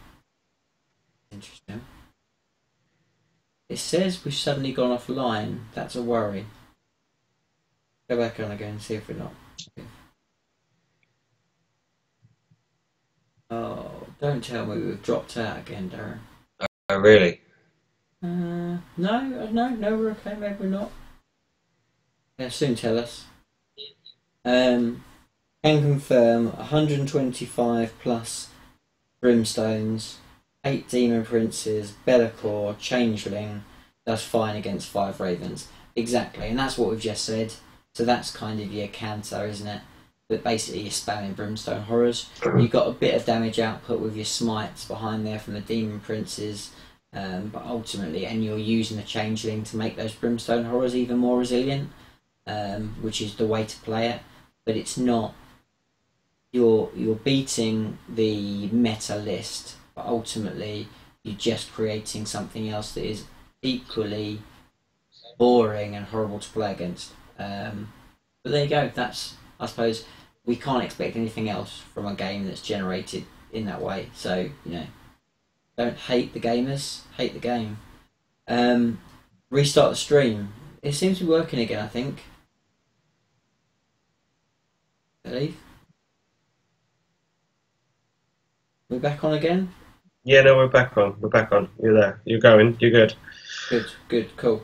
A: Interesting. It says we've suddenly gone offline. That's a worry. Go back on again and see if we're not. Oh, don't tell me we've dropped out again, Darren.
B: Oh, really?
A: No, we're okay. Maybe we're not. They'll soon tell us. Can confirm 125 plus Brimstones, 8 Demon Princes, Be'lakor, Changeling, does fine against 5 Ravens. Exactly, and that's what we've just said. So that's kind of your counter, isn't it? But basically you're spamming Brimstone Horrors. You've got a bit of damage output with your smites behind there from the Demon Princes, but ultimately, and you're using the Changeling to make those Brimstone Horrors even more resilient, which is the way to play it. But it's not. You're beating the meta list, but ultimately you're just creating something else that is equally boring and horrible to play against. But there you go. That's, I suppose, we can't expect anything else from a game that's generated in that way. So, don't hate the gamers, hate the game. Restart the stream. It seems to be working again, I think. Believe. We're back on again?
B: Yeah, no, we're back on. You're there. You're going. You're good.
A: Good, cool.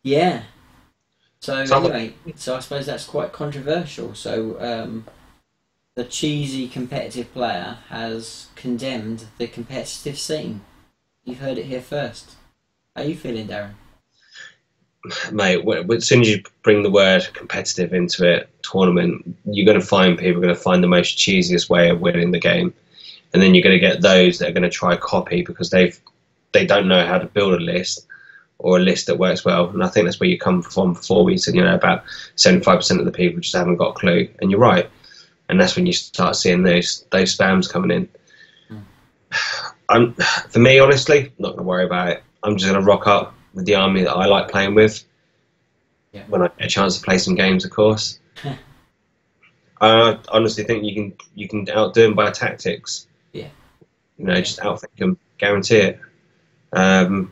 A: Yeah. So anyway, I suppose that's quite controversial. So the cheesy competitive player has condemned the competitive scene. You've heard it here first. How are you feeling, Darren?
B: Mate, as soon as you bring the word competitive into it, tournament, you're going to find people are going to find the most cheesiest way of winning the game, and then you're going to get those that are going to try copy because they don't know how to build a list or a list that works well. And I think that's where you come from before. We said about 75% of the people just haven't got a clue, and you're right. And that's when you start seeing those spams coming in. For me, honestly, not going to worry about it. I'm just going to rock up with the army that I like playing with.
A: Yeah.
B: When I get a chance to play some games, of course. I honestly think you can outdo them by tactics.
A: Yeah.
B: Just outthink them, guarantee it. I'm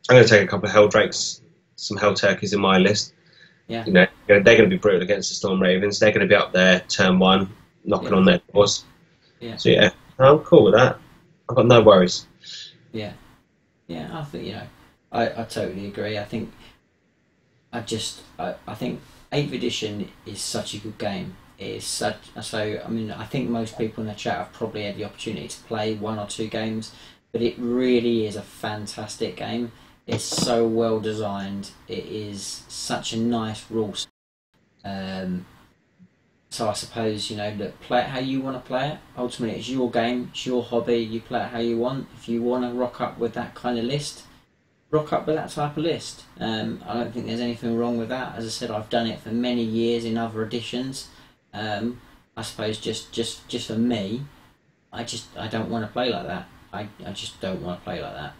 B: going to take a couple of Hell Drakes, some Hell Turkeys in my list.
A: Yeah.
B: They're going to be brutal against the Storm Ravens. They're going to be up there turn 1, knocking on their doors.
A: Yeah.
B: So yeah, I'm cool with that. I've got no worries.
A: Yeah. Yeah, I think I totally agree. I think I think 8th edition is such a good game. I think most people in the chat have probably had the opportunity to play 1 or 2 games, but it really is a fantastic game. It's so well designed. It is such a nice rule. So I suppose, look, play it how you want to play it. Ultimately, it's your game, it's your hobby. You play it how you want. If you want to rock up with that kind of list, rock up with that type of list. I don't think there's anything wrong with that. As I said, I've done it for many years in other editions. I suppose just for me, I don't want to play like that. I just don't want to play like that.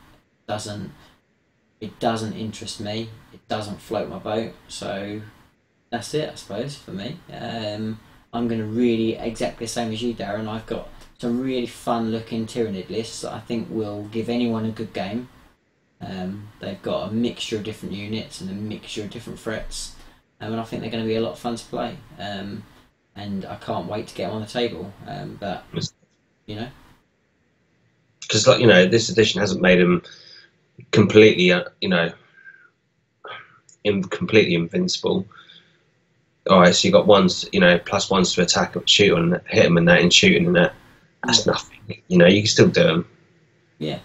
A: It doesn't interest me. It doesn't float my boat. So that's it, I suppose, for me. I'm going to really, exactly the same as you, Darren, I've got some really fun looking Tyranid lists that I think will give anyone a good game. They've got a mixture of different units and a mixture of different threats, and I think they're going to be a lot of fun to play. And I can't wait to get them on the table. Because
B: this edition hasn't made them completely, completely invincible. All right, so you got +1s to attack, shoot on, hit them, and that, and shooting and that. That's nothing. You can still do them.
A: Yeah.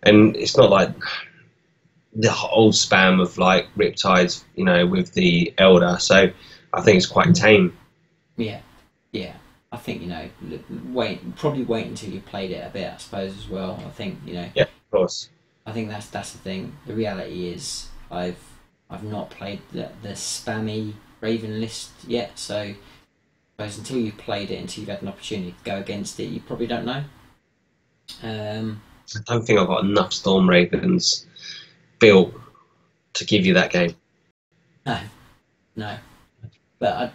B: And it's not like the old spam of like Riptides, with the Elder. So I think it's quite tame.
A: Yeah. I think probably wait until you've played it a bit, I suppose, as well. I think
B: Yeah, of course.
A: I think that's the thing. The reality is, I've not played the spammy Raven list yet, so Because until you've played it, until you've had an opportunity to go against it, you probably don't know.
B: I don't think I've got enough Storm Ravens built to give you that game.
A: No. But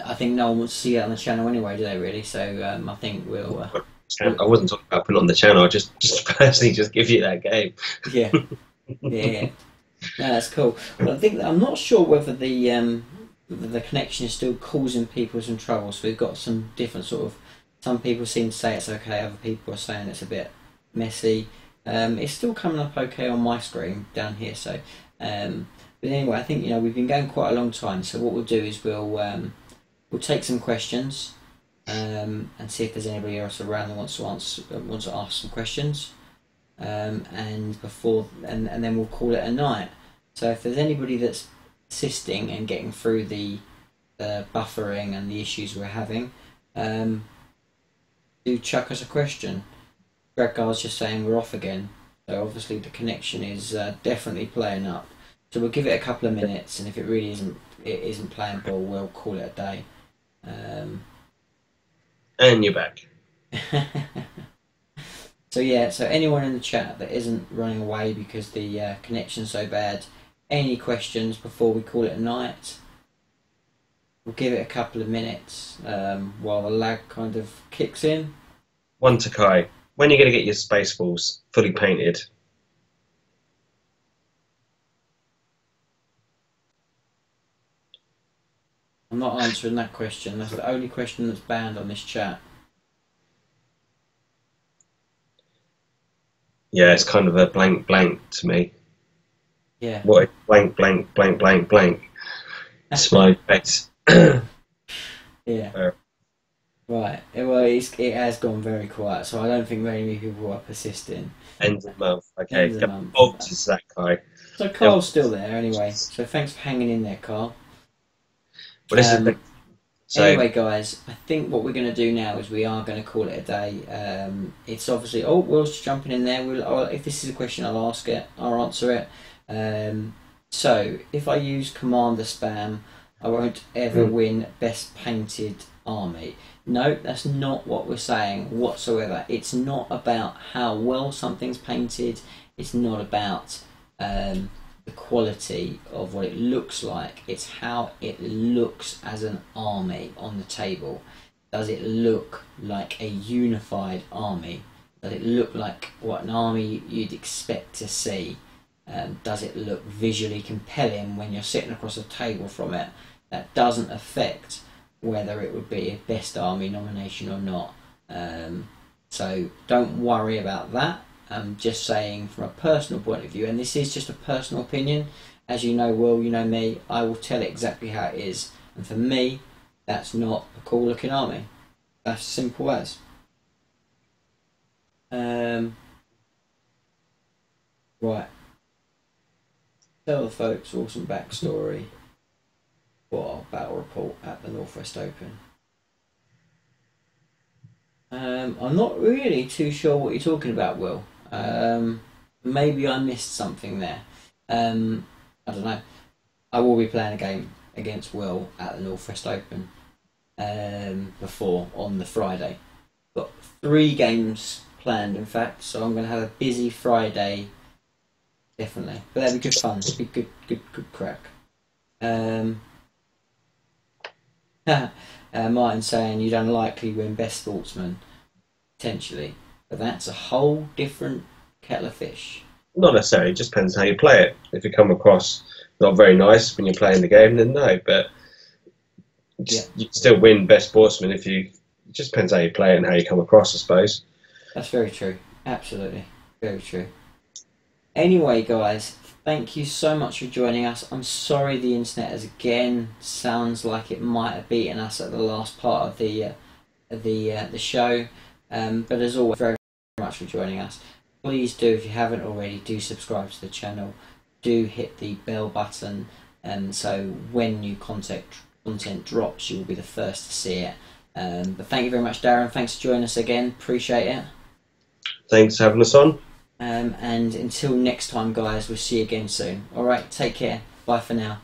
A: I think no one wants to see it on the channel anyway, do they? Really? So I think we'll.
B: I wasn't talking about putting it on the channel. I just personally just give you that game.
A: Yeah. Yeah. No, that's cool. But I think I'm not sure whether the connection is still causing people some trouble. So we've got some different sort of. Some people seem to say it's okay. Other people are saying it's a bit messy. It's still coming up okay on my screen down here. So, but anyway, I think we've been going quite a long time. So what we'll do is we'll take some questions and see if there's anybody else around that wants to ask some questions. And then we'll call it a night. So if there's anybody that's assisting and getting through the buffering and the issues we're having, do chuck us a question. Greg Gar's just saying we're off again, so obviously the connection is definitely playing up. So we'll give it a couple of minutes, and if it really isn't playing ball, we'll call it a day.
B: And you're back.
A: So yeah, so anyone in the chat that isn't running away because the connection's so bad, any questions before we call it a night? We'll give it a couple of minutes while the lag kind of kicks in.
B: One to Kai. When are you going to get your Spaceballs fully painted?
A: I'm not answering that question. That's the only question that's banned on this chat.
B: Yeah, it's kind of a blank to me.
A: Yeah.
B: What? Blank. Smiley face.
A: Yeah. Right. Well, it has gone very quiet, so I don't think very many people are persisting.
B: End of the month. Okay.
A: End of the month.
B: Is that Kai?
A: So Carl's still there anyway. So thanks for hanging in there, Carl.
B: Well, this is
A: anyway, guys, I think what we're going to do now is we are going to call it a day. It's obviously... Oh, Will's jumping in there. If this is a question, I'll ask it. I'll answer it. So, if I use Commander Spam, I won't ever win Best Painted Army. No, that's not what we're saying whatsoever. It's not about how well something's painted. It's not about... the quality of what it looks like. It's how it looks as an army on the table. Does it look like a unified army? Does it look like what an army you'd expect to see? Does it look visually compelling when you're sitting across a table from it? That doesn't affect whether it would be a best army nomination or not. So don't worry about that. I'm just saying from a personal point of view, and this is just a personal opinion. As you know, Will, you know me, I will tell it exactly how it is. And for me, that's not a cool looking army. That's simple as. Right. Tell the folks awesome backstory for our battle report at the Northwest Open. I'm not really too sure what you're talking about, Will. Maybe I missed something there. I don't know. I will be playing a game against Will at the Northwest Open before on the Friday. Got 3 games planned, in fact, so I'm going to have a busy Friday, definitely. But that'll be good fun. It'll be good crack. Martin saying you'd unlikely win Best Sportsman, potentially. But that's a whole different kettle of fish.
B: Not necessarily, it just depends how you play it. If you come across not very nice when you're playing the game, then no. But you still win Best Sportsman if you... It just depends how you play it and how you come across, I suppose.
A: That's very true. Absolutely. Very true. Anyway, guys, thank you so much for joining us. I'm sorry the internet has again sounds like it might have beaten us at the last part of the show. But as always, very much for joining us. Please do, if you haven't already, do subscribe to the channel. Do hit the bell button, so when new content drops, you will be the first to see it. But thank you very much, Darren. Thanks for joining us again. Appreciate it.
B: Thanks for having us on.
A: And until next time, guys, we'll see you again soon. Alright, take care. Bye for now.